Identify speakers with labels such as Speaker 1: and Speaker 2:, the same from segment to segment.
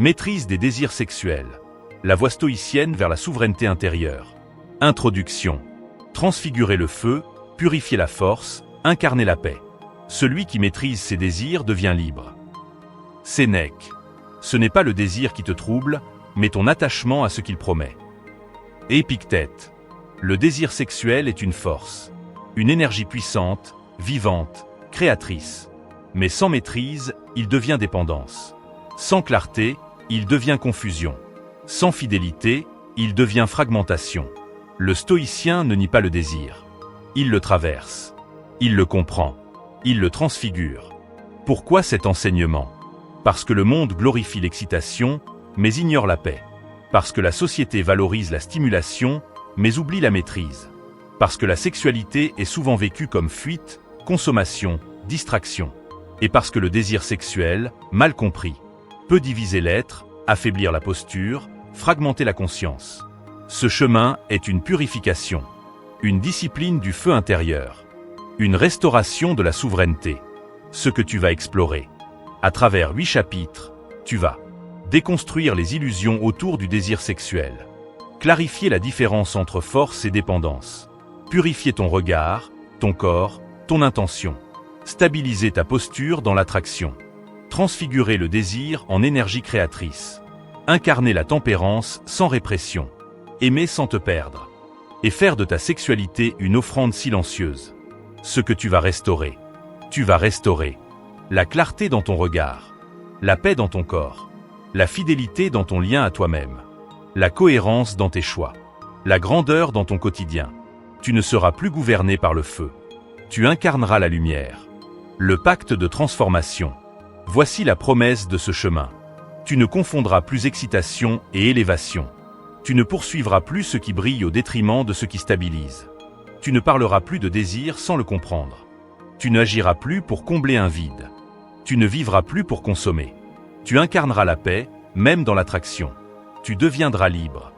Speaker 1: Maîtrise des désirs sexuels. La voie stoïcienne vers la souveraineté intérieure. Introduction. Transfigurer le feu, purifier la force, incarner la paix. Celui qui maîtrise ses désirs devient libre. Sénèque. Ce n'est pas le désir qui te trouble, mais ton attachement à ce qu'il promet. Épictète. Le désir sexuel est une force, une énergie puissante, vivante, créatrice. Mais sans maîtrise, il devient dépendance. Sans clarté, il devient confusion. Sans fidélité, il devient fragmentation. Le stoïcien ne nie pas le désir. Il le traverse. Il le comprend. Il le transfigure. Pourquoi cet enseignement? Parce que le monde glorifie l'excitation, mais ignore la paix. Parce que la société valorise la stimulation, mais oublie la maîtrise. Parce que la sexualité est souvent vécue comme fuite, consommation, distraction. Et parce que le désir sexuel, mal compris, peut diviser l'être, affaiblir la posture, fragmenter la conscience. Ce chemin est une purification, une discipline du feu intérieur, une restauration de la souveraineté. Ce que tu vas explorer. À travers 8 chapitres, tu vas déconstruire les illusions autour du désir sexuel, clarifier la différence entre force et dépendance, purifier ton regard, ton corps, ton intention, stabiliser ta posture dans l'attraction, transfigurer le désir en énergie créatrice, incarner la tempérance sans répression, aimer sans te perdre, et faire de ta sexualité une offrande silencieuse. Ce que tu vas restaurer la clarté dans ton regard, la paix dans ton corps, la fidélité dans ton lien à toi-même, la cohérence dans tes choix, la grandeur dans ton quotidien. Tu ne seras plus gouverné par le feu. Tu incarneras la lumière. Le pacte de transformation. Voici la promesse de ce chemin. Tu ne confondras plus excitation et élévation. Tu ne poursuivras plus ce qui brille au détriment de ce qui stabilise. Tu ne parleras plus de désir sans le comprendre. Tu n'agiras plus pour combler un vide. Tu ne vivras plus pour consommer. Tu incarneras la paix, même dans l'attraction. Tu deviendras libre,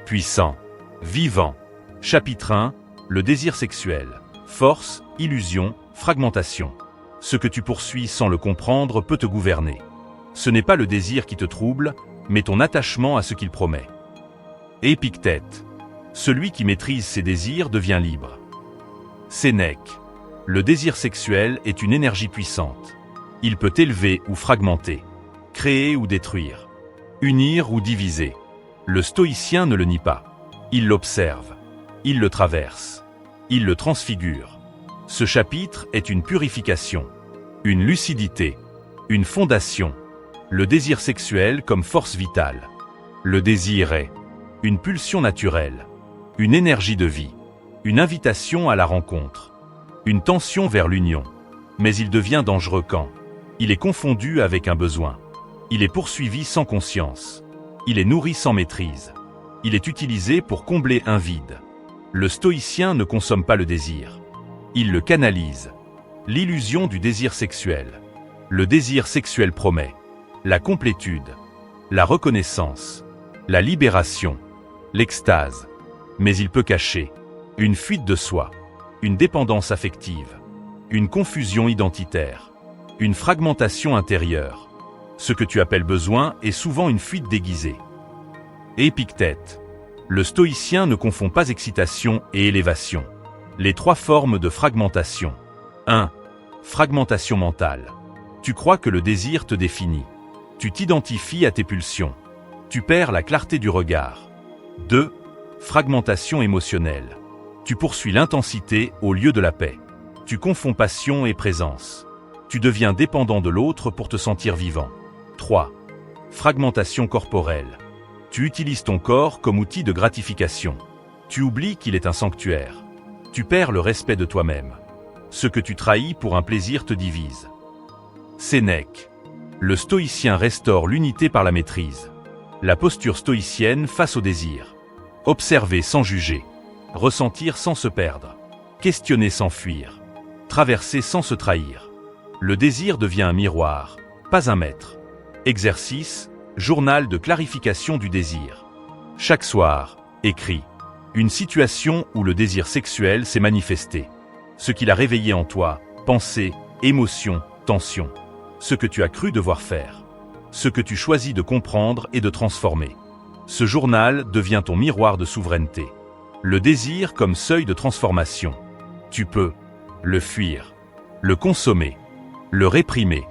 Speaker 1: puissant, vivant. Chapitre 1. Le désir sexuel. Force, illusion, fragmentation. Ce que tu poursuis sans le comprendre peut te gouverner. Ce n'est pas le désir qui te trouble, mais ton attachement à ce qu'il promet. Épictète. Celui qui maîtrise ses désirs devient libre. Sénèque. Le désir sexuel est une énergie puissante. Il peut élever ou fragmenter, créer ou détruire, unir ou diviser. Le stoïcien ne le nie pas. Il l'observe. Il le traverse. Il le transfigure. Ce chapitre est une purification, une lucidité, une fondation. Le désir sexuel comme force vitale. Le désir est une pulsion naturelle, une énergie de vie, une invitation à la rencontre, une tension vers l'union. Mais il devient dangereux quand il est confondu avec un besoin. Il est poursuivi sans conscience. Il est nourri sans maîtrise. Il est utilisé pour combler un vide. Le stoïcien ne consomme pas le désir. Il le canalise. L'illusion du désir sexuel. Le désir sexuel promet la complétude, la reconnaissance, la libération, l'extase. Mais il peut cacher une fuite de soi, une dépendance affective, une confusion identitaire, une fragmentation intérieure. Ce que tu appelles besoin est souvent une fuite déguisée. Épictète. Le stoïcien ne confond pas excitation et élévation. Les 3 formes de fragmentation. 1. Fragmentation mentale. Tu crois que le désir te définit. Tu t'identifies à tes pulsions. Tu perds la clarté du regard. 2. Fragmentation émotionnelle. Tu poursuis l'intensité au lieu de la paix. Tu confonds passion et présence. Tu deviens dépendant de l'autre pour te sentir vivant. 3. Fragmentation corporelle. Tu utilises ton corps comme outil de gratification. Tu oublies qu'il est un sanctuaire. Tu perds le respect de toi-même. Ce que tu trahis pour un plaisir te divise. Sénèque. Le stoïcien restaure l'unité par la maîtrise. La posture stoïcienne face au désir. Observer sans juger. Ressentir sans se perdre. Questionner sans fuir. Traverser sans se trahir. Le désir devient un miroir, pas un maître. Exercice, journal de clarification du désir. Chaque soir, écris une situation où le désir sexuel s'est manifesté. Ce qu'il a réveillé en toi, pensée, émotion, tension. Ce que tu as cru devoir faire. ce que tu choisis de comprendre et de transformer. Ce journal devient ton miroir de souveraineté. Le désir comme seuil de transformation. Tu peux le fuir, le consommer, le réprimer,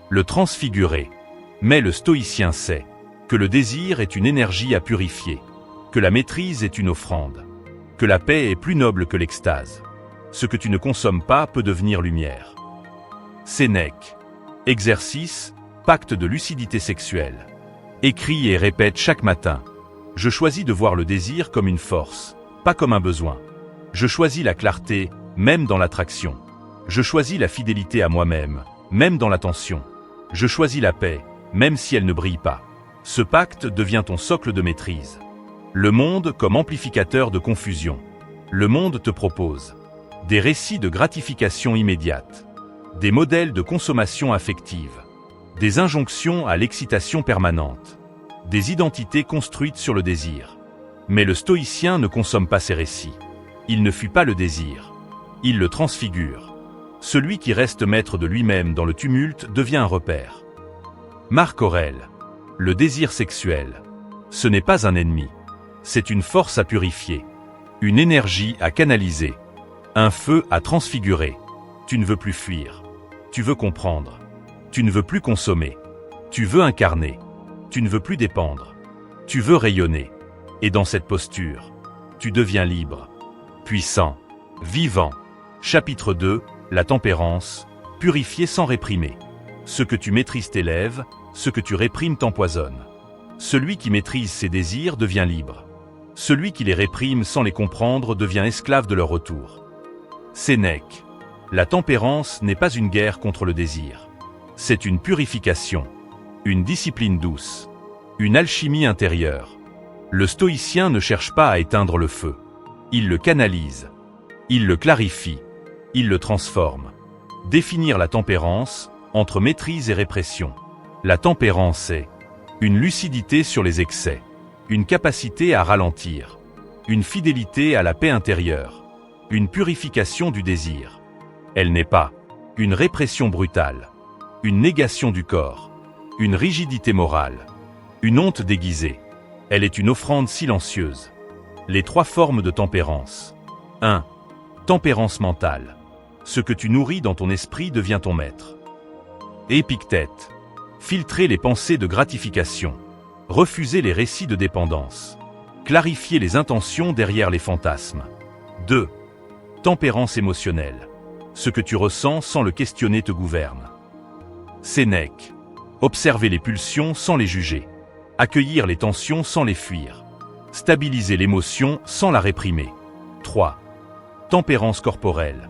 Speaker 1: le transfigurer. Mais le stoïcien sait que le désir est une énergie à purifier, que la maîtrise est une offrande, que la paix est plus noble que l'extase. Ce que tu ne consommes pas peut devenir lumière. Sénèque. Exercice, pacte de lucidité sexuelle. Écris et répète chaque matin. Je choisis de voir le désir comme une force, pas comme un besoin. Je choisis la clarté, même dans l'attraction. Je choisis la fidélité à moi-même, même dans l'attention. Je choisis la paix, même si elle ne brille pas. Ce pacte devient ton socle de maîtrise. Le monde comme amplificateur de confusion. Le monde te propose des récits de gratification immédiate, des modèles de consommation affective, des injonctions à l'excitation permanente, des identités construites sur le désir. Mais le stoïcien ne consomme pas ces récits. Il ne fuit pas le désir. Il le transfigure. Celui qui reste maître de lui-même dans le tumulte devient un repère. Marc Aurèle. Le désir sexuel. Ce n'est pas un ennemi. C'est une force à purifier. Une énergie à canaliser. Un feu à transfigurer. Tu ne veux plus fuir. Tu veux comprendre. Tu ne veux plus consommer. Tu veux incarner. Tu ne veux plus dépendre. Tu veux rayonner. Et dans cette posture, tu deviens libre, puissant, vivant. Chapitre 2, la tempérance, purifier sans réprimer. Ce que tu maîtrises t'élève, ce que tu réprimes t'empoisonne. Celui qui maîtrise ses désirs devient libre. Celui qui les réprime sans les comprendre devient esclave de leur retour. Sénèque. La tempérance n'est pas une guerre contre le désir. C'est une purification, une discipline douce, une alchimie intérieure. Le stoïcien ne cherche pas à éteindre le feu. Il le canalise. Il le clarifie. Il le transforme. Définir la tempérance, entre maîtrise et répression. La tempérance est une lucidité sur les excès, une capacité à ralentir, une fidélité à la paix intérieure, une purification du désir. Elle n'est pas une répression brutale, une négation du corps, une rigidité morale, une honte déguisée. Elle est une offrande silencieuse. Les 3 formes de tempérance. 1. Tempérance mentale. Ce que tu nourris dans ton esprit devient ton maître. Épictète. Filtrer les pensées de gratification. Refuser les récits de dépendance. Clarifier les intentions derrière les fantasmes. 2. Tempérance émotionnelle. Ce que tu ressens sans le questionner te gouverne. Sénèque. Observer les pulsions sans les juger. Accueillir les tensions sans les fuir. Stabiliser l'émotion sans la réprimer. 3. Tempérance corporelle.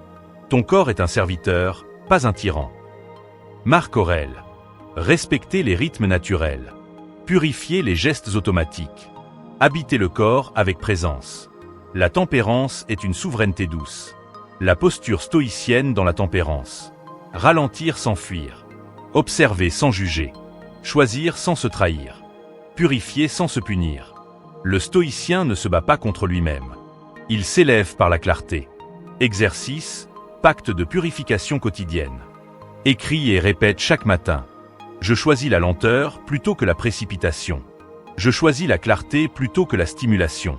Speaker 1: Ton corps est un serviteur, pas un tyran. Marc Aurèle. Respecter les rythmes naturels. Purifier les gestes automatiques. Habiter le corps avec présence. La tempérance est une souveraineté douce. La posture stoïcienne dans la tempérance. Ralentir sans fuir. Observer sans juger. Choisir sans se trahir. Purifier sans se punir. Le stoïcien ne se bat pas contre lui-même. Il s'élève par la clarté. Exercice, pacte de purification quotidienne. Écris et répète chaque matin. Je choisis la lenteur plutôt que la précipitation. Je choisis la clarté plutôt que la stimulation.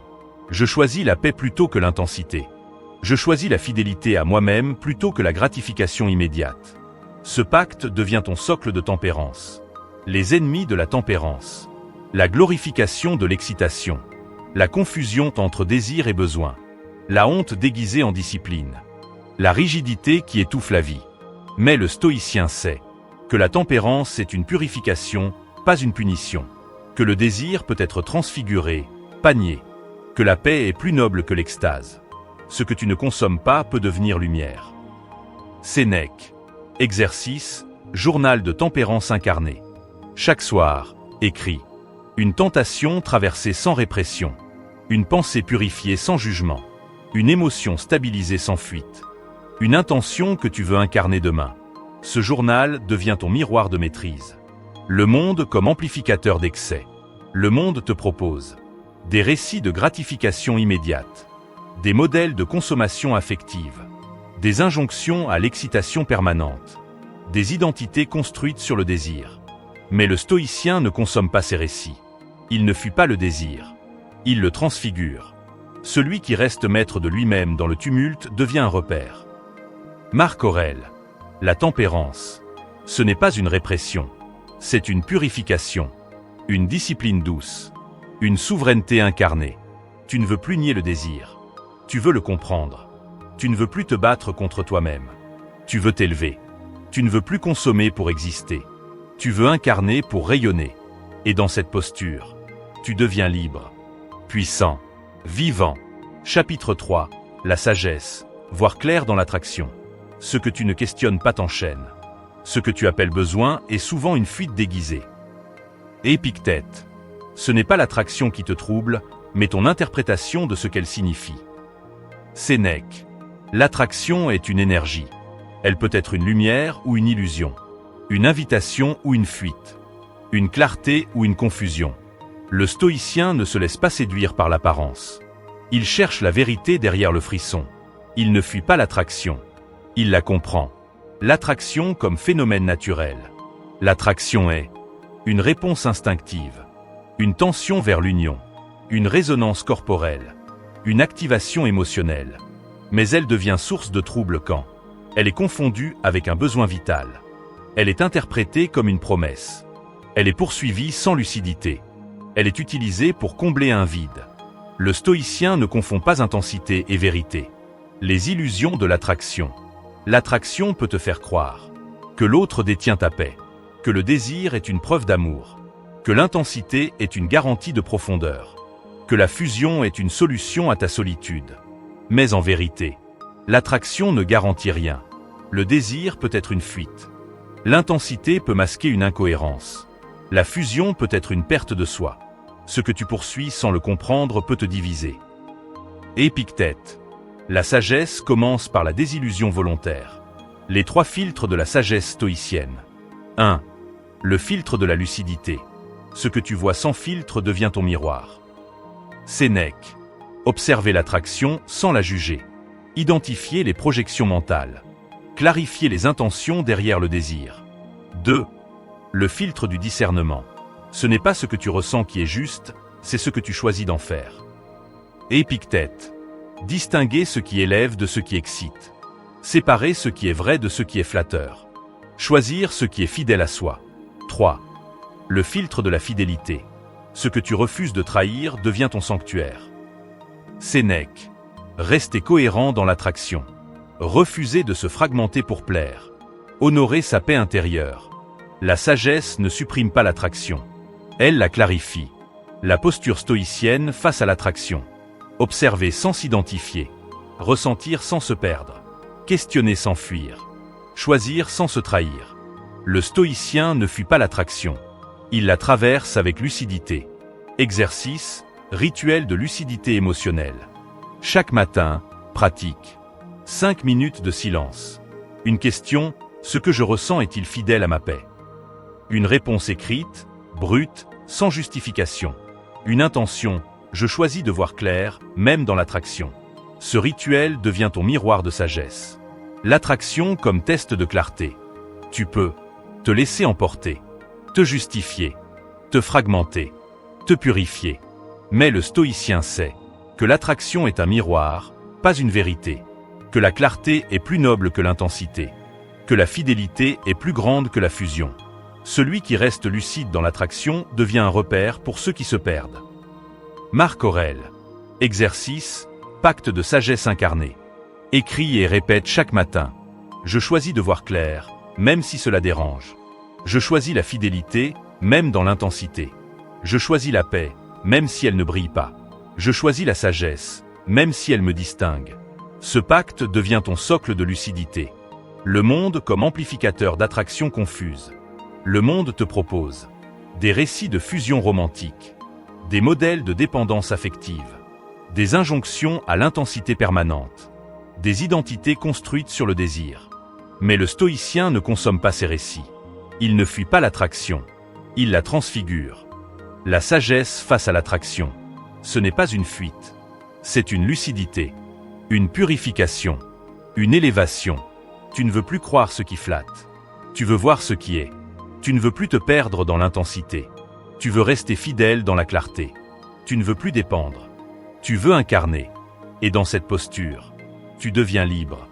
Speaker 1: Je choisis la paix plutôt que l'intensité. Je choisis la fidélité à moi-même plutôt que la gratification immédiate. Ce pacte devient ton socle de tempérance. Les ennemis de la tempérance. La glorification de l'excitation. La confusion entre désir et besoin. La honte déguisée en discipline. La rigidité qui étouffe la vie. Mais le stoïcien sait que la tempérance est une purification, pas une punition. Que le désir peut être transfiguré, pas nié. Que la paix est plus noble que l'extase. Ce que tu ne consommes pas peut devenir lumière. Sénèque. Exercice, journal de tempérance incarné. Chaque soir, écris. Une tentation traversée sans répression. Une pensée purifiée sans jugement. Une émotion stabilisée sans fuite. Une intention que tu veux incarner demain. Ce journal devient ton miroir de maîtrise. Le monde comme amplificateur d'excès. Le monde te propose des récits de gratification immédiate. Des modèles de consommation affective. Des injonctions à l'excitation permanente. Des identités construites sur le désir. Mais le stoïcien ne consomme pas ces récits. Il ne fuit pas le désir. Il le transfigure. Celui qui reste maître de lui-même dans le tumulte devient un repère. Marc Aurèle. La tempérance. Ce n'est pas une répression. C'est une purification. Une discipline douce. Une souveraineté incarnée. Tu ne veux plus nier le désir. Tu veux le comprendre. Tu ne veux plus te battre contre toi-même. Tu veux t'élever. Tu ne veux plus consommer pour exister. Tu veux incarner pour rayonner. Et dans cette posture, tu deviens libre, puissant, vivant. Chapitre 3. La sagesse. Voir clair dans l'attraction. Ce que tu ne questionnes pas t'enchaîne. Ce que tu appelles besoin est souvent une fuite déguisée. Épictète. Ce n'est pas l'attraction qui te trouble, mais ton interprétation de ce qu'elle signifie. Sénèque. L'attraction est une énergie. Elle peut être une lumière ou une illusion. Une invitation ou une fuite. Une clarté ou une confusion. Le stoïcien ne se laisse pas séduire par l'apparence. Il cherche la vérité derrière le frisson. Il ne fuit pas l'attraction. Il la comprend. L'attraction comme phénomène naturel. L'attraction est une réponse instinctive, une tension vers l'union, une résonance corporelle, une activation émotionnelle. Mais elle devient source de trouble quand elle est confondue avec un besoin vital. Elle est interprétée comme une promesse. Elle est poursuivie sans lucidité. Elle est utilisée pour combler un vide. Le stoïcien ne confond pas intensité et vérité. Les illusions de l'attraction. L'attraction peut te faire croire que l'autre détient ta paix, que le désir est une preuve d'amour, que l'intensité est une garantie de profondeur, que la fusion est une solution à ta solitude. Mais en vérité, l'attraction ne garantit rien. Le désir peut être une fuite. L'intensité peut masquer une incohérence. La fusion peut être une perte de soi. Ce que tu poursuis sans le comprendre peut te diviser. Épictète. La sagesse commence par la désillusion volontaire. Les 3 filtres de la sagesse stoïcienne. 1. Le filtre de la lucidité. Ce que tu vois sans filtre devient ton miroir. Sénèque. Observer l'attraction sans la juger. Identifier les projections mentales. Clarifier les intentions derrière le désir. 2. Le filtre du discernement. Ce n'est pas ce que tu ressens qui est juste, c'est ce que tu choisis d'en faire. Épictète. Distinguer ce qui élève de ce qui excite. Séparer ce qui est vrai de ce qui est flatteur. Choisir ce qui est fidèle à soi. 3. Le filtre de la fidélité. Ce que tu refuses de trahir devient ton sanctuaire. Sénèque. Rester cohérent dans l'attraction. Refuser de se fragmenter pour plaire. Honorer sa paix intérieure. La sagesse ne supprime pas l'attraction. Elle la clarifie. La posture stoïcienne face à l'attraction. Observer sans s'identifier. Ressentir sans se perdre. Questionner sans fuir. Choisir sans se trahir. Le stoïcien ne fuit pas l'attraction. Il la traverse avec lucidité. Exercice, rituel de lucidité émotionnelle. Chaque matin, pratique. 5 minutes de silence. Une question, ce que je ressens est-il fidèle à ma paix? Une réponse écrite, brute, sans justification. Une intention, je choisis de voir clair, même dans l'attraction. Ce rituel devient ton miroir de sagesse. L'attraction comme test de clarté. Tu peux te laisser emporter, te justifier, te fragmenter, te purifier. Mais le stoïcien sait que l'attraction est un miroir, pas une vérité, que la clarté est plus noble que l'intensité, que la fidélité est plus grande que la fusion. Celui qui reste lucide dans l'attraction devient un repère pour ceux qui se perdent. Marc Aurèle. Exercice, pacte de sagesse incarnée. Écris et répète chaque matin. Je choisis de voir clair, même si cela dérange. Je choisis la fidélité, même dans l'intensité. Je choisis la paix, même si elle ne brille pas. Je choisis la sagesse, même si elle me distingue. Ce pacte devient ton socle de lucidité. Le monde comme amplificateur d'attractions confuses. Le monde te propose des récits de fusion romantique, des modèles de dépendance affective, des injonctions à l'intensité permanente, des identités construites sur le désir. Mais le stoïcien ne consomme pas ces récits. Il ne fuit pas l'attraction, il la transfigure. La sagesse face à l'attraction, ce n'est pas une fuite, c'est une lucidité, une purification, une élévation. Tu ne veux plus croire ce qui flatte, tu veux voir ce qui est. Tu ne veux plus te perdre dans l'intensité. Tu veux rester fidèle dans la clarté. Tu ne veux plus dépendre. Tu veux incarner. Et dans cette posture, tu deviens libre,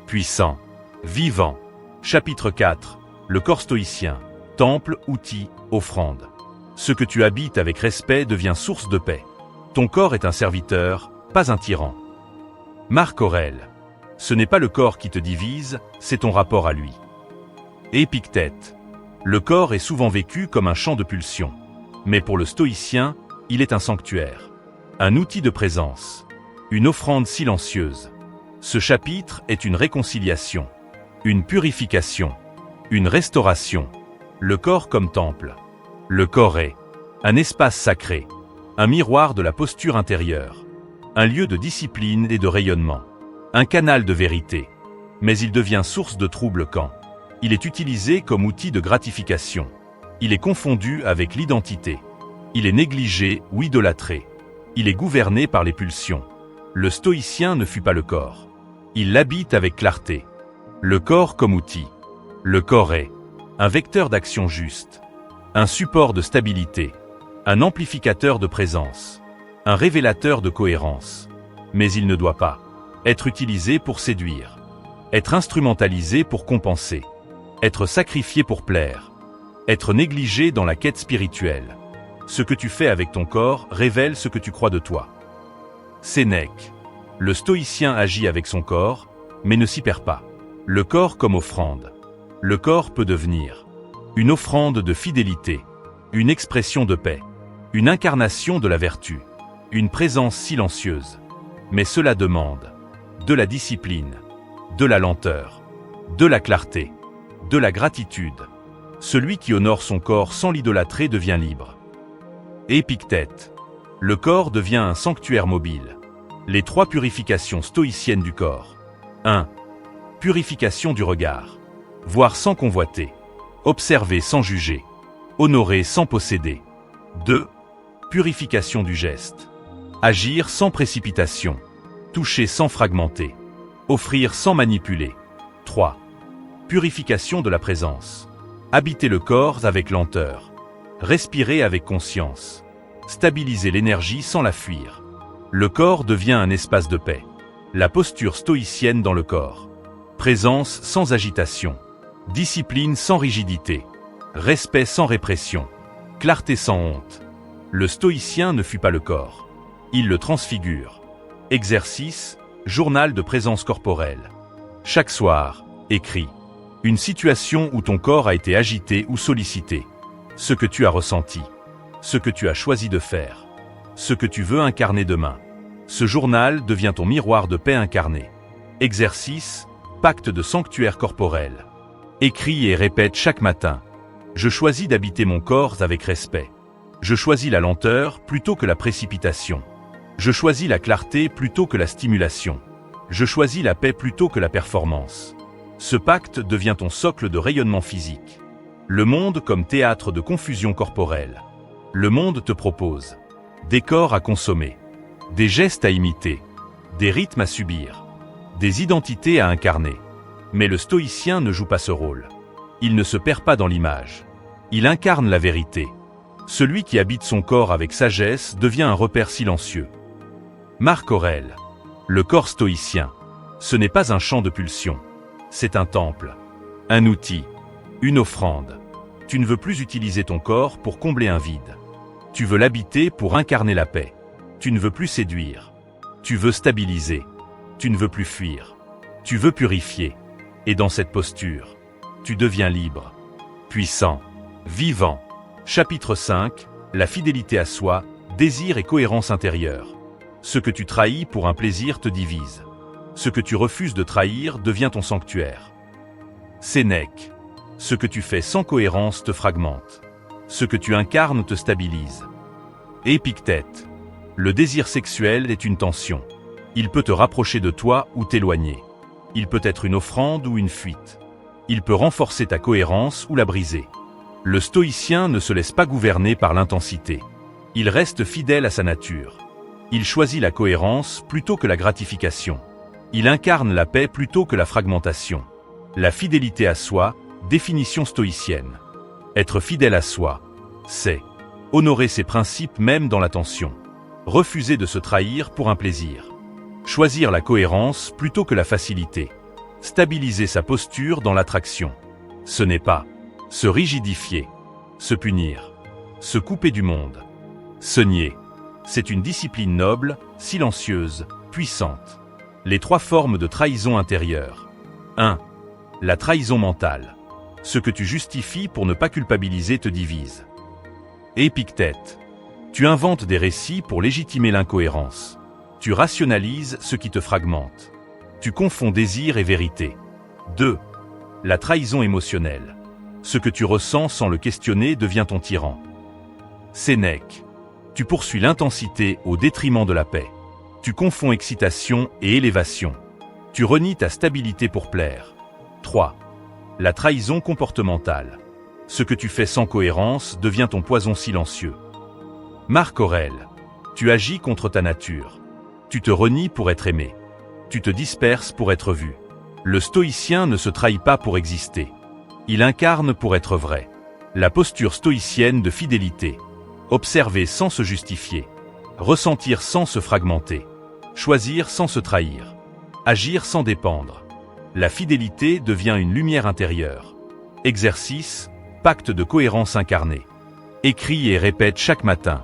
Speaker 1: puissant, vivant. Chapitre 4. Le corps stoïcien. Temple, outil, offrande. Ce que tu habites avec respect devient source de paix. Ton corps est un serviteur, pas un tyran. Marc Aurèle. Ce n'est pas le corps qui te divise, c'est ton rapport à lui. Épictète. Le corps est souvent vécu comme un champ de pulsions. Mais pour le stoïcien, il est un sanctuaire. Un outil de présence. Une offrande silencieuse. Ce chapitre est une réconciliation. Une purification. Une restauration. Le corps comme temple. Le corps est un espace sacré. Un miroir de la posture intérieure. Un lieu de discipline et de rayonnement. Un canal de vérité. Mais il devient source de trouble quand il est utilisé comme outil de gratification. Il est confondu avec l'identité. Il est négligé ou idolâtré. Il est gouverné par les pulsions. Le stoïcien ne fuit pas le corps. Il l'habite avec clarté. Le corps comme outil. Le corps est un vecteur d'action juste. Un support de stabilité. Un amplificateur de présence. Un révélateur de cohérence. Mais il ne doit pas être utilisé pour séduire. Être instrumentalisé pour compenser. Être sacrifié pour plaire. Être négligé dans la quête spirituelle. Ce que tu fais avec ton corps révèle ce que tu crois de toi. Sénèque. Le stoïcien agit avec son corps, mais ne s'y perd pas. Le corps comme offrande. Le corps peut devenir une offrande de fidélité, une expression de paix, une incarnation de la vertu, une présence silencieuse. Mais cela demande de la discipline, de la lenteur, de la clarté, de la gratitude. Celui qui honore son corps sans l'idolâtrer devient libre. Épictète. Le corps devient un sanctuaire mobile. Les 3 purifications stoïciennes du corps. 1. Purification du regard. Voir sans convoiter. Observer sans juger. Honorer sans posséder. 2. Purification du geste. Agir sans précipitation. Toucher sans fragmenter. Offrir sans manipuler. 3. Purification de la présence. Habiter le corps avec lenteur. Respirer avec conscience. Stabiliser l'énergie sans la fuir. Le corps devient un espace de paix. La posture stoïcienne dans le corps. Présence sans agitation. Discipline sans rigidité. Respect sans répression. Clarté sans honte. Le stoïcien ne fuit pas le corps. Il le transfigure. Exercice, journal de présence corporelle. Chaque soir, écris une situation où ton corps a été agité ou sollicité. Ce que tu as ressenti. Ce que tu as choisi de faire. Ce que tu veux incarner demain. Ce journal devient ton miroir de paix incarné. Exercice, pacte de sanctuaire corporel. Écris et répète chaque matin. Je choisis d'habiter mon corps avec respect. Je choisis la lenteur plutôt que la précipitation. Je choisis la clarté plutôt que la stimulation. Je choisis la paix plutôt que la performance. Ce pacte devient ton socle de rayonnement physique. Le monde comme théâtre de confusion corporelle. Le monde te propose des corps à consommer, des gestes à imiter, des rythmes à subir, des identités à incarner. Mais le stoïcien ne joue pas ce rôle. Il ne se perd pas dans l'image. Il incarne la vérité. Celui qui habite son corps avec sagesse devient un repère silencieux. Marc Aurèle. Le corps stoïcien. Ce n'est pas un champ de pulsions. C'est un temple. Un outil. Une offrande. Tu ne veux plus utiliser ton corps pour combler un vide. Tu veux l'habiter pour incarner la paix. Tu ne veux plus séduire. Tu veux stabiliser. Tu ne veux plus fuir. Tu veux purifier. Et dans cette posture, tu deviens libre, puissant, vivant. Chapitre 5. La fidélité à soi, désir et cohérence intérieure. Ce que tu trahis pour un plaisir te divise. Ce que tu refuses de trahir devient ton sanctuaire. Sénèque. Ce que tu fais sans cohérence te fragmente. Ce que tu incarnes te stabilise. Épictète. Le désir sexuel est une tension. Il peut te rapprocher de toi ou t'éloigner. Il peut être une offrande ou une fuite. Il peut renforcer ta cohérence ou la briser. Le stoïcien ne se laisse pas gouverner par l'intensité. Il reste fidèle à sa nature. Il choisit la cohérence plutôt que la gratification. Il incarne la paix plutôt que la fragmentation. La fidélité à soi, définition stoïcienne. Être fidèle à soi, c'est honorer ses principes même dans la tension. Refuser de se trahir pour un plaisir. Choisir la cohérence plutôt que la facilité. Stabiliser sa posture dans l'attraction. Ce n'est pas se rigidifier, se punir, se couper du monde, se nier. C'est une discipline noble, silencieuse, puissante. Les 3 formes de trahison intérieure. 1. La trahison mentale. Ce que tu justifies pour ne pas culpabiliser te divise. Épictète. Tu inventes des récits pour légitimer l'incohérence. Tu rationalises ce qui te fragmente. Tu confonds désir et vérité. 2. La trahison émotionnelle. Ce que tu ressens sans le questionner devient ton tyran. Sénèque. Tu poursuis l'intensité au détriment de la paix. Tu confonds excitation et élévation. Tu renies ta stabilité pour plaire. 3. La trahison comportementale. Ce que tu fais sans cohérence devient ton poison silencieux. Marc Aurèle. Tu agis contre ta nature. Tu te renies pour être aimé. Tu te disperses pour être vu. Le stoïcien ne se trahit pas pour exister. Il incarne pour être vrai. La posture stoïcienne de fidélité. Observer sans se justifier. Ressentir sans se fragmenter. Choisir sans se trahir. Agir sans dépendre. La fidélité devient une lumière intérieure. Exercice, pacte de cohérence incarné. Écris et répète chaque matin.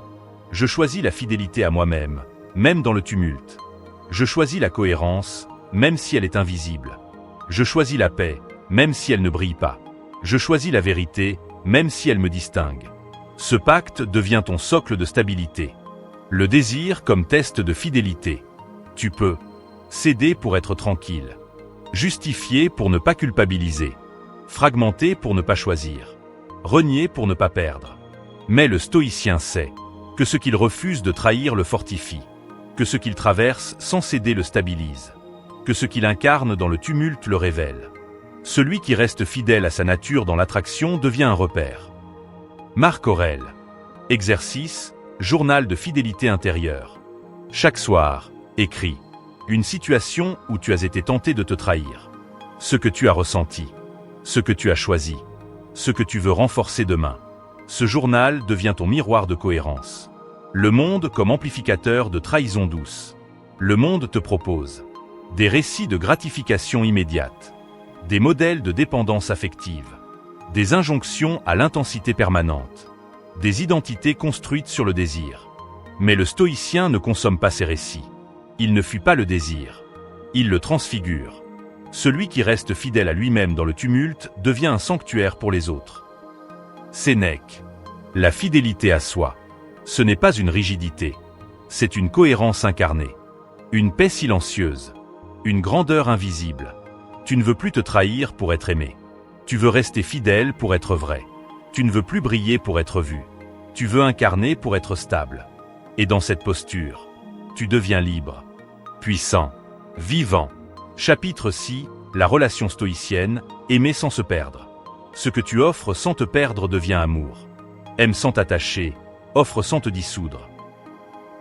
Speaker 1: Je choisis la fidélité à moi-même, même dans le tumulte. Je choisis la cohérence, même si elle est invisible. Je choisis la paix, même si elle ne brille pas. Je choisis la vérité, même si elle me distingue. Ce pacte devient ton socle de stabilité. Le désir comme test de fidélité. Tu peux céder pour être tranquille. Justifier pour ne pas culpabiliser. Fragmenter pour ne pas choisir. Renier pour ne pas perdre. Mais le stoïcien sait que ce qu'il refuse de trahir le fortifie. Que ce qu'il traverse sans céder le stabilise. Que ce qu'il incarne dans le tumulte le révèle. Celui qui reste fidèle à sa nature dans l'attraction devient un repère. Marc Aurèle. Exercice, journal de fidélité intérieure. Chaque soir, écris une situation où tu as été tenté de te trahir. Ce que tu as ressenti. Ce que tu as choisi. Ce que tu veux renforcer demain. Ce journal devient ton miroir de cohérence. Le monde comme amplificateur de trahison douce. Le monde te propose des récits de gratification immédiate. Des modèles de dépendance affective. Des injonctions à l'intensité permanente. Des identités construites sur le désir. Mais le stoïcien ne consomme pas ces récits. Il ne fuit pas le désir. Il le transfigure. Celui qui reste fidèle à lui-même dans le tumulte devient un sanctuaire pour les autres. Sénèque. La fidélité à soi. Ce n'est pas une rigidité. C'est une cohérence incarnée. Une paix silencieuse. Une grandeur invisible. Tu ne veux plus te trahir pour être aimé. Tu veux rester fidèle pour être vrai. Tu ne veux plus briller pour être vu. Tu veux incarner pour être stable. Et dans cette posture, tu deviens libre, puissant, vivant. Chapitre 6, la relation stoïcienne, aimer sans se perdre. Ce que tu offres sans te perdre devient amour. Aime sans t'attacher, offre sans te dissoudre.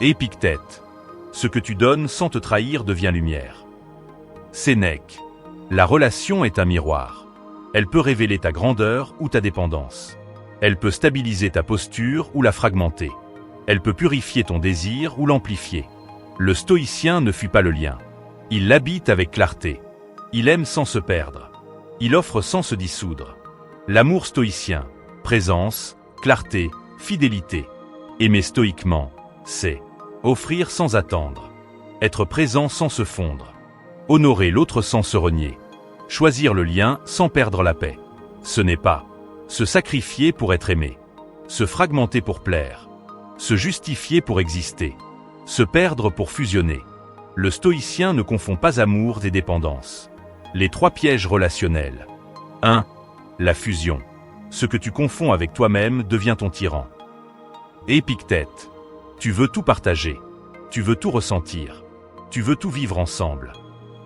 Speaker 1: Épictète. Ce que tu donnes sans te trahir devient lumière. Sénèque. La relation est un miroir. Elle peut révéler ta grandeur ou ta dépendance. Elle peut stabiliser ta posture ou la fragmenter. Elle peut purifier ton désir ou l'amplifier. Le stoïcien ne fuit pas le lien. Il l'habite avec clarté. Il aime sans se perdre. Il offre sans se dissoudre. L'amour stoïcien, présence, clarté, fidélité. Aimer stoïquement, c'est offrir sans attendre. Être présent sans se fondre. Honorer l'autre sans se renier. Choisir le lien sans perdre la paix. Ce n'est pas se sacrifier pour être aimé. Se fragmenter pour plaire. Se justifier pour exister. Se perdre pour fusionner. Le stoïcien ne confond pas amour et dépendance. Les 3 pièges relationnels. 1. La fusion. Ce que tu confonds avec toi-même devient ton tyran. Épictète. Tu veux tout partager. Tu veux tout ressentir. Tu veux tout vivre ensemble.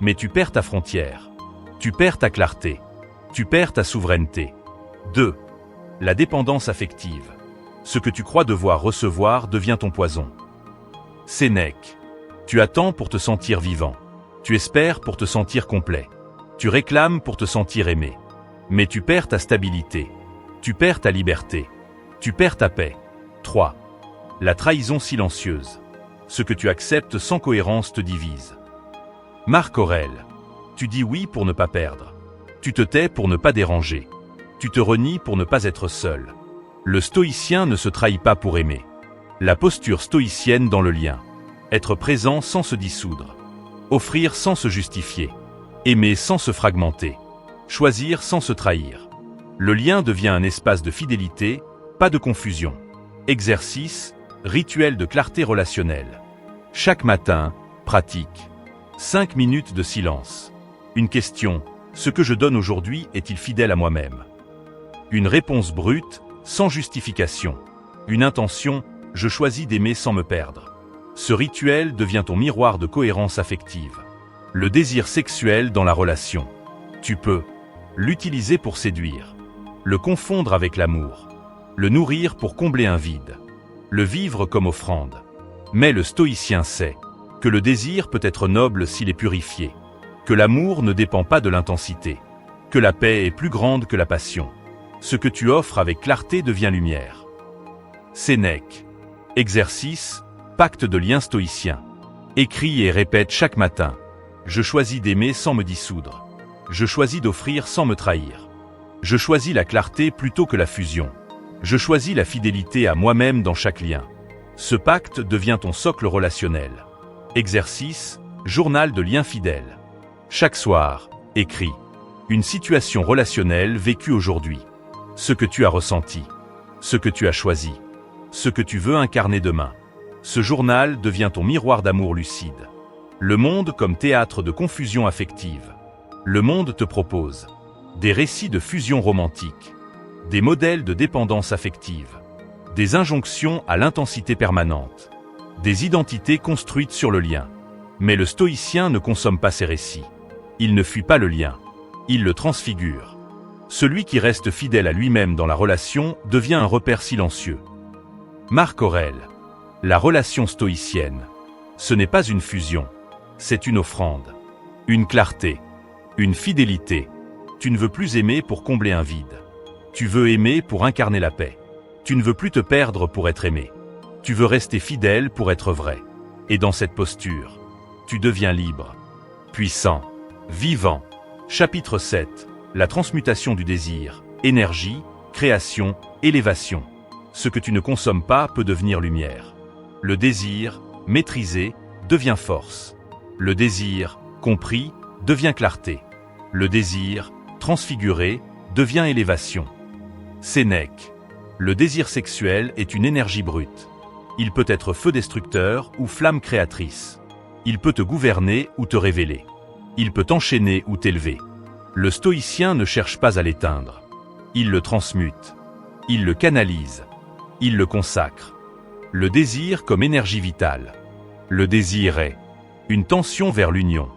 Speaker 1: Mais tu perds ta frontière. Tu perds ta clarté. Tu perds ta souveraineté. 2. La dépendance affective. Ce que tu crois devoir recevoir devient ton poison. Sénèque. Tu attends pour te sentir vivant. Tu espères pour te sentir complet. Tu réclames pour te sentir aimé. Mais tu perds ta stabilité. Tu perds ta liberté. Tu perds ta paix. 3. La trahison silencieuse. Ce que tu acceptes sans cohérence te divise. Marc Aurèle. Tu dis oui pour ne pas perdre. Tu te tais pour ne pas déranger. Tu te renies pour ne pas être seul. Le stoïcien ne se trahit pas pour aimer. La posture stoïcienne dans le lien. Être présent sans se dissoudre. Offrir sans se justifier. Aimer sans se fragmenter. Choisir sans se trahir. Le lien devient un espace de fidélité, pas de confusion. Exercice, rituel de clarté relationnelle. Chaque matin, pratique. 5 minutes de silence. Une question, ce que je donne aujourd'hui est-il fidèle à moi-même? Une réponse brute, sans justification. Une intention, je choisis d'aimer sans me perdre. Ce rituel devient ton miroir de cohérence affective. Le désir sexuel dans la relation. Tu peux l'utiliser pour séduire, le confondre avec l'amour, le nourrir pour combler un vide, le vivre comme offrande. Mais le stoïcien sait que le désir peut être noble s'il est purifié, que l'amour ne dépend pas de l'intensité, que la paix est plus grande que la passion. Ce que tu offres avec clarté devient lumière. Sénèque. Exercice, pacte de lien stoïcien. Écris et répète chaque matin. Je choisis d'aimer sans me dissoudre. Je choisis d'offrir sans me trahir. Je choisis la clarté plutôt que la fusion. Je choisis la fidélité à moi-même dans chaque lien. Ce pacte devient ton socle relationnel. Exercice, journal de lien fidèle. Chaque soir, écris. Une situation relationnelle vécue aujourd'hui. Ce que tu as ressenti. Ce que tu as choisi. Ce que tu veux incarner demain. Ce journal devient ton miroir d'amour lucide. Le monde comme théâtre de confusion affective. Le monde te propose des récits de fusion romantique, des modèles de dépendance affective, des injonctions à l'intensité permanente, des identités construites sur le lien. Mais le stoïcien ne consomme pas ces récits. Il ne fuit pas le lien, il le transfigure. Celui qui reste fidèle à lui-même dans la relation devient un repère silencieux. Marc Aurèle. La relation stoïcienne. Ce n'est pas une fusion, c'est une offrande, une clarté, une fidélité. Tu ne veux plus aimer pour combler un vide. Tu veux aimer pour incarner la paix. Tu ne veux plus te perdre pour être aimé. Tu veux rester fidèle pour être vrai. Et dans cette posture, tu deviens libre, puissant, vivant. Chapitre 7. La transmutation du désir. Énergie, création, élévation. Ce que tu ne consommes pas peut devenir lumière. Le désir, maîtrisé, devient force. Le désir, compris, devient clarté. Le désir, transfiguré, devient élévation. Sénèque. Le désir sexuel est une énergie brute. Il peut être feu destructeur ou flamme créatrice. Il peut te gouverner ou te révéler. Il peut t'enchaîner ou t'élever. Le stoïcien ne cherche pas à l'éteindre. Il le transmute. Il le canalise. Il le consacre. Le désir comme énergie vitale. Le désir est une tension vers l'union,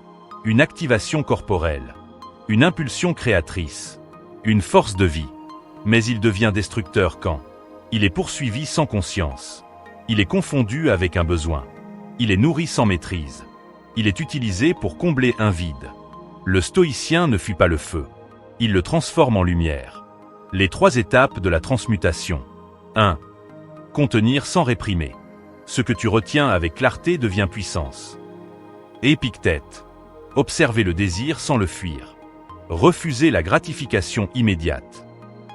Speaker 1: une activation corporelle, une impulsion créatrice, une force de vie. Mais il devient destructeur quand il est poursuivi sans conscience. Il est confondu avec un besoin. Il est nourri sans maîtrise. Il est utilisé pour combler un vide. Le stoïcien ne fuit pas le feu. Il le transforme en lumière. Les 3 étapes de la transmutation. 1. Contenir sans réprimer. Ce que tu retiens avec clarté devient puissance. Épictète. Observer le désir sans le fuir. Refuser la gratification immédiate.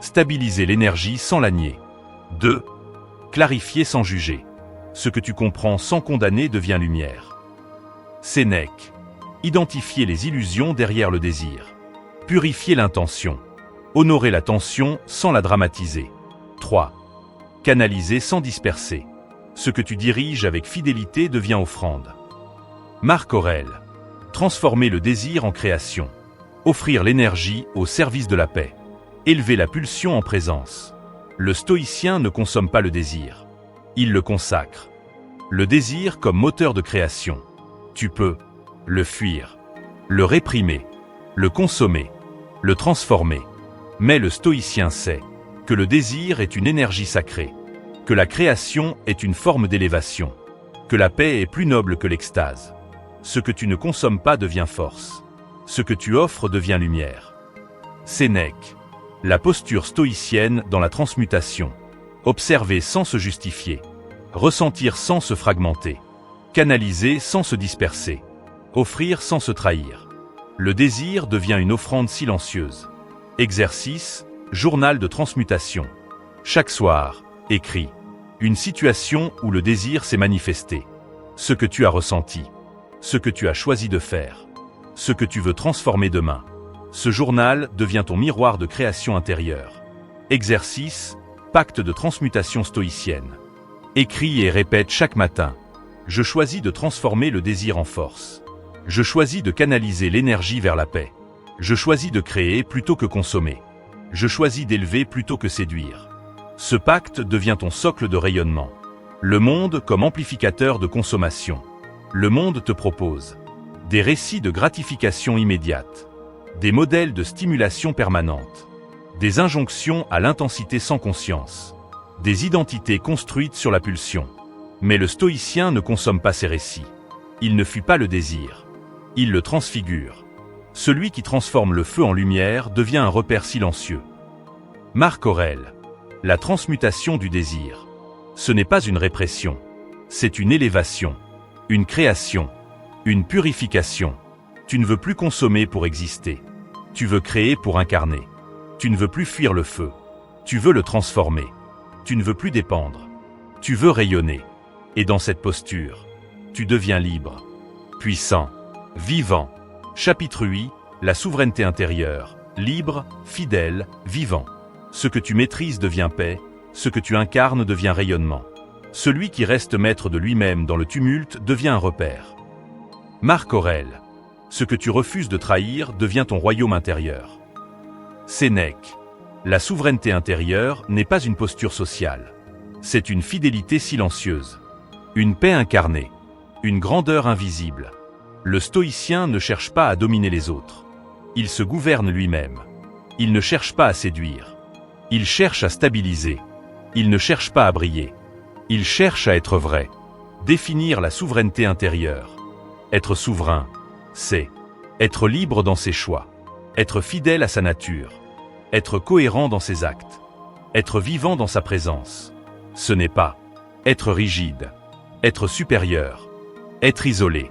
Speaker 1: Stabiliser l'énergie sans la nier. 2. Clarifier sans juger. Ce que tu comprends sans condamner devient lumière. Sénèque. Identifier les illusions derrière le désir. Purifier l'intention. Honorer la tension sans la dramatiser. 3. Canaliser sans disperser. Ce que tu diriges avec fidélité devient offrande. Marc Aurèle. Transformer le désir en création. Offrir l'énergie au service de la paix. Élever la pulsion en présence. Le stoïcien ne consomme pas le désir. Il le consacre. Le désir comme moteur de création. Tu peux le fuir, le réprimer, le consommer, le transformer. Mais le stoïcien sait que le désir est une énergie sacrée, que la création est une forme d'élévation, que la paix est plus noble que l'extase. Ce que tu ne consommes pas devient force. Ce que tu offres devient lumière. Sénèque. La posture stoïcienne dans la transmutation. Observer sans se justifier. Ressentir sans se fragmenter. Canaliser sans se disperser. Offrir sans se trahir. Le désir devient une offrande silencieuse. Exercice, journal de transmutation. Chaque soir, écris. Une situation où le désir s'est manifesté. Ce que tu as ressenti. Ce que tu as choisi de faire. Ce que tu veux transformer demain. Ce journal devient ton miroir de création intérieure. Exercice, pacte de transmutation stoïcienne. Écris et répète chaque matin. Je choisis de transformer le désir en force. Je choisis de canaliser l'énergie vers la paix. Je choisis de créer plutôt que consommer. Je choisis d'élever plutôt que séduire. Ce pacte devient ton socle de rayonnement. Le monde comme amplificateur de consommation. Le monde te propose des récits de gratification immédiate, des modèles de stimulation permanente, des injonctions à l'intensité sans conscience, des identités construites sur la pulsion. Mais le stoïcien ne consomme pas ces récits. Il ne fuit pas le désir. Il le transfigure. Celui qui transforme le feu en lumière devient un repère silencieux. Marc Aurèle. La transmutation du désir. Ce n'est pas une répression. C'est une élévation, une création, une purification. Tu ne veux plus consommer pour exister. Tu veux créer pour incarner. Tu ne veux plus fuir le feu. Tu veux le transformer. Tu ne veux plus dépendre. Tu veux rayonner. Et dans cette posture, tu deviens libre, puissant, vivant. Chapitre 8, la souveraineté intérieure, libre, fidèle, vivant. Ce que tu maîtrises devient paix, ce que tu incarnes devient rayonnement. Celui qui reste maître de lui-même dans le tumulte devient un repère. Marc Aurèle. Ce que tu refuses de trahir devient ton royaume intérieur. Sénèque. La souveraineté intérieure n'est pas une posture sociale. C'est une fidélité silencieuse. Une paix incarnée. Une grandeur invisible. Le stoïcien ne cherche pas à dominer les autres. Il se gouverne lui-même. Il ne cherche pas à séduire. Il cherche à stabiliser. Il ne cherche pas à briller. Il cherche à être vrai. Définir la souveraineté intérieure. Être souverain, c'est être libre dans ses choix, être fidèle à sa nature, être cohérent dans ses actes, être vivant dans sa présence. Ce n'est pas être rigide, être supérieur, être isolé,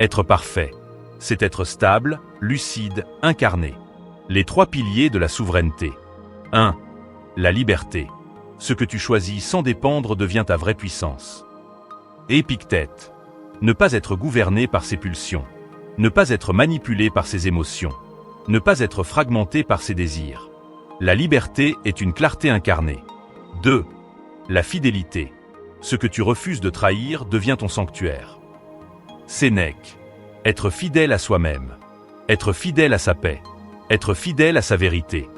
Speaker 1: être parfait. C'est être stable, lucide, incarné. Les trois piliers de la souveraineté. 1. La liberté. Ce que tu choisis sans dépendre devient ta vraie puissance. Épictète. Ne pas être gouverné par ses pulsions. Ne pas être manipulé par ses émotions. Ne pas être fragmenté par ses désirs. La liberté est une clarté incarnée. 2. La fidélité. Ce que tu refuses de trahir devient ton sanctuaire. Sénèque. Être fidèle à soi-même. Être fidèle à sa paix. Être fidèle à sa vérité.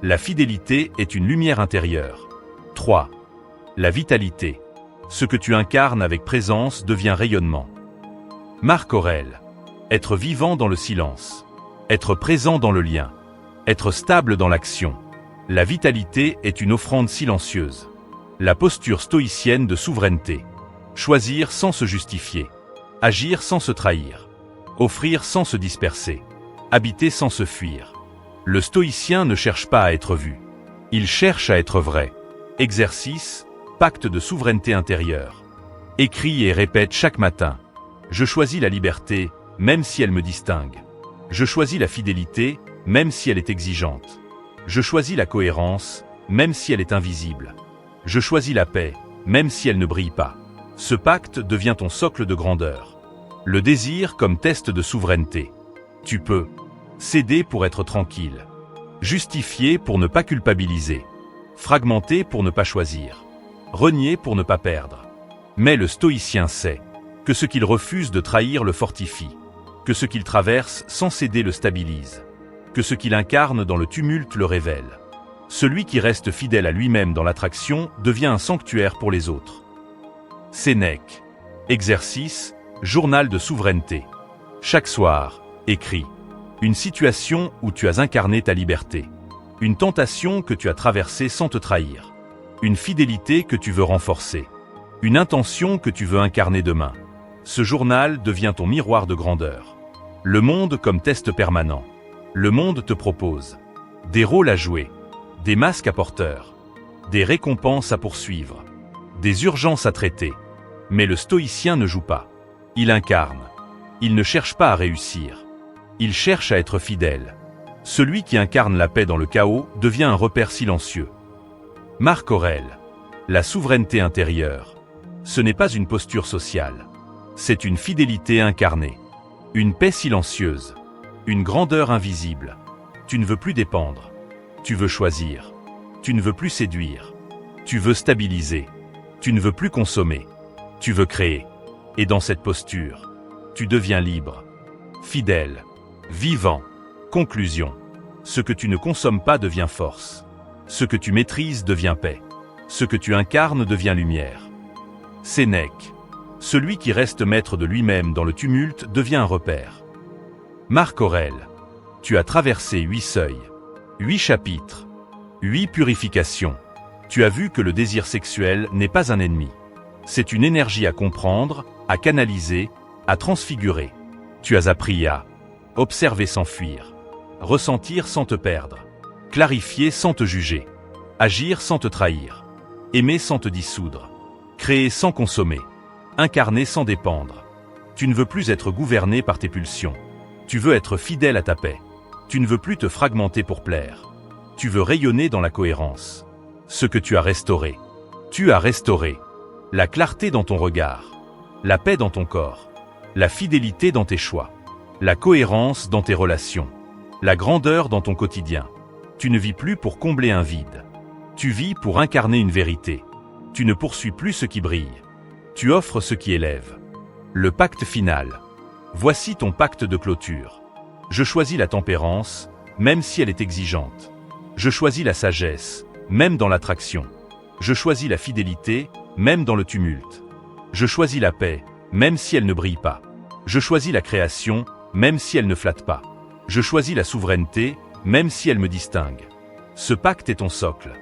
Speaker 1: La fidélité est une lumière intérieure. 3. La vitalité. Ce que tu incarnes avec présence devient rayonnement. Marc Aurèle. Être vivant dans le silence. Être présent dans le lien. Être stable dans l'action. La vitalité est une offrande silencieuse. La posture stoïcienne de souveraineté. Choisir sans se justifier. Agir sans se trahir. Offrir sans se disperser. Habiter sans se fuir. Le stoïcien ne cherche pas à être vu. Il cherche à être vrai. Exercice, pacte de souveraineté intérieure. Écris et répète chaque matin. Je choisis la liberté, même si elle me distingue. Je choisis la fidélité, même si elle est exigeante. Je choisis la cohérence, même si elle est invisible. Je choisis la paix, même si elle ne brille pas. Ce pacte devient ton socle de grandeur. Le désir comme test de souveraineté. Tu peux céder pour être tranquille. Justifier pour ne pas culpabiliser. Fragmenter pour ne pas choisir. Renier pour ne pas perdre. Mais le stoïcien sait que ce qu'il refuse de trahir le fortifie, que ce qu'il traverse sans céder le stabilise, que ce qu'il incarne dans le tumulte le révèle. Celui qui reste fidèle à lui-même dans l'attraction devient un sanctuaire pour les autres. Sénèque. Exercice, journal de souveraineté. Chaque soir, écris. Une situation où tu as incarné ta liberté. Une tentation que tu as traversée sans te trahir. Une fidélité que tu veux renforcer. Une intention que tu veux incarner demain. Ce journal devient ton miroir de grandeur. Le monde comme test permanent. Le monde te propose des rôles à jouer, des masques à porteurs, des récompenses à poursuivre, des urgences à traiter. Mais le stoïcien ne joue pas. Il incarne. Il ne cherche pas à réussir. Il cherche à être fidèle. Celui qui incarne la paix dans le chaos devient un repère silencieux. Marc Aurèle. La souveraineté intérieure. Ce n'est pas une posture sociale. C'est une fidélité incarnée. Une paix silencieuse. Une grandeur invisible. Tu ne veux plus dépendre. Tu veux choisir. Tu ne veux plus séduire. Tu veux stabiliser. Tu ne veux plus consommer. Tu veux créer. Et dans cette posture, tu deviens libre, fidèle, vivant. Conclusion. Ce que tu ne consommes pas devient force. Ce que tu maîtrises devient paix. Ce que tu incarnes devient lumière. Sénèque. Celui qui reste maître de lui-même dans le tumulte devient un repère. Marc Aurèle. Tu as traversé 8 seuils, 8 chapitres, 8 purifications. Tu as vu que le désir sexuel n'est pas un ennemi. C'est une énergie à comprendre, à canaliser, à transfigurer. Tu as appris à observer sans fuir, ressentir sans te perdre, clarifier sans te juger, agir sans te trahir, aimer sans te dissoudre, créer sans consommer, incarner sans dépendre. Tu ne veux plus être gouverné par tes pulsions. Tu veux être fidèle à ta paix. Tu ne veux plus te fragmenter pour plaire. Tu veux rayonner dans la cohérence. Ce que tu as restauré. Tu as restauré la clarté dans ton regard, la paix dans ton corps, la fidélité dans tes choix, la cohérence dans tes relations, la grandeur dans ton quotidien. Tu ne vis plus pour combler un vide. Tu vis pour incarner une vérité. Tu ne poursuis plus ce qui brille. Tu offres ce qui élève. Le pacte final. Voici ton pacte de clôture. Je choisis la tempérance, même si elle est exigeante. Je choisis la sagesse, même dans l'attraction. Je choisis la fidélité, même dans le tumulte. Je choisis la paix, même si elle ne brille pas. Je choisis la création, même si elle ne flatte pas. Je choisis la souveraineté, même si elle me distingue. Ce pacte est ton socle,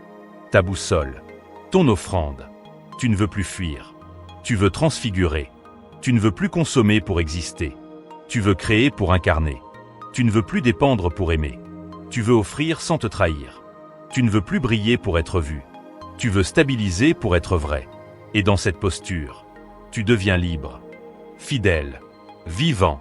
Speaker 1: ta boussole, ton offrande. Tu ne veux plus fuir. Tu veux transfigurer. Tu ne veux plus consommer pour exister. Tu veux créer pour incarner. Tu ne veux plus dépendre pour aimer. Tu veux offrir sans te trahir. Tu ne veux plus briller pour être vu. Tu veux stabiliser pour être vrai. Et dans cette posture, tu deviens libre, fidèle, vivant.